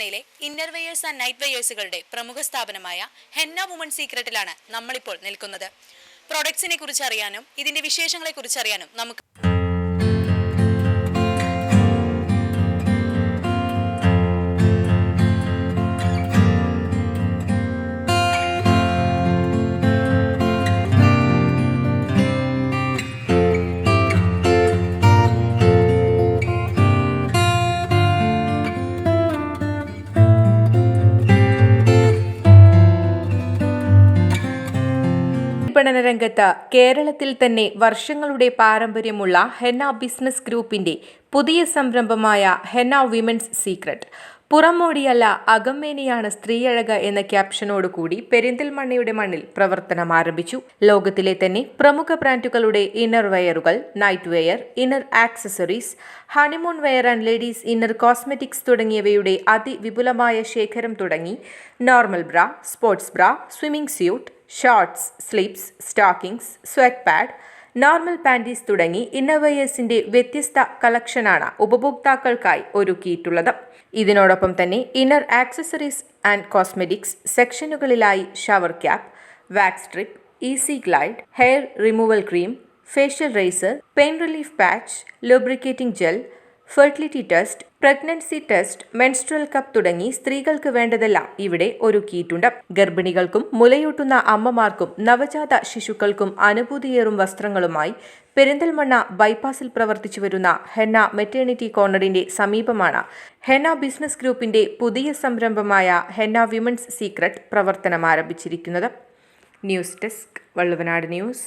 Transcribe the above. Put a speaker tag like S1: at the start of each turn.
S1: പെരിന്തൽമണ്ണയിലെ innerwears and night വെയേഴ്സുകളുടെ പ്രമുഖ സ്ഥാപനമായ henna woman സീക്രട്ടിലാണ് നമ്മളിപ്പോൾ നിൽക്കുന്നത്. പ്രൊഡക്ട്സിനെ കുറിച്ച് അറിയാനും ഇതിന്റെ വിശേഷങ്ങളെ കുറിച്ച് അറിയാനും നമുക്ക്
S2: വിപണന രംഗത്ത് കേരളത്തിൽ തന്നെ വർഷങ്ങളുടെ പാരമ്പര്യമുള്ള ഹെന്ന ബിസിനസ് ഗ്രൂപ്പിന്റെ പുതിയ സംരംഭമായ ഹെന്ന വിമൻസ് സീക്രട്ട്. പുറമോടിയല്ല അകമേനിയാണ് സ്ത്രീയഴക് എന്ന ക്യാപ്ഷനോടുകൂടി പെരിന്തൽമണ്ണയുടെ മണ്ണിൽ പ്രവർത്തനം ആരംഭിച്ചു. ലോകത്തിലെ തന്നെ പ്രമുഖ ബ്രാൻഡുകളുടെ ഇന്നർ വെയറുകൾ, night wear, inner accessories, honeymoon wear and ladies inner cosmetics തുടങ്ങിയവയുടെ അതിവിപുലമായ ശേഖരം തുടങ്ങി normal bra, sports bra, swimming suit, shorts, sleeps, stockings, sweat pad, normal panties തുടങ്ങി ഇന്നർവെയേഴ്സിന്റെ വ്യത്യസ്ത കളക്ഷനാണ് ഉപഭോക്താക്കൾക്കായി ഒരുക്കിയിട്ടുള്ളത്. ഇതിനോടൊപ്പം തന്നെ ഇന്നർ ആക്സസറീസ് ആൻഡ് കോസ്മെറ്റിക്സ് സെക്ഷനുകളിലായി shower cap, wax strip, easy glide, hair removal cream, facial razor, pain relief patch, lubricating gel, fertility test, pregnancy test, menstrual cup തുടങ്ങി സ്ത്രീകൾക്ക് വേണ്ടതെല്ലാം ഇവിടെ ഒരുക്കിയിട്ടുണ്ട്. ഗർഭിണികൾക്കും മുലയൂട്ടുന്ന അമ്മമാർക്കും നവജാത ശിശുക്കൾക്കും അനുഭൂതിയേറും വസ്ത്രങ്ങളുമായി പെരിന്തൽമണ്ണ ബൈപ്പാസിൽ പ്രവർത്തിച്ചു വരുന്ന ഹെന്ന മെറ്റേണിറ്റി കോർണറിന്റെ സമീപമാണ് ഹെന്ന ബിസിനസ് ഗ്രൂപ്പിന്റെ പുതിയ സംരംഭമായ ഹെന്ന വിമൻസ് സീക്രട്ട് പ്രവർത്തനം ആരംഭിച്ചിരിക്കുന്നത്. News desk, Valluvanad news.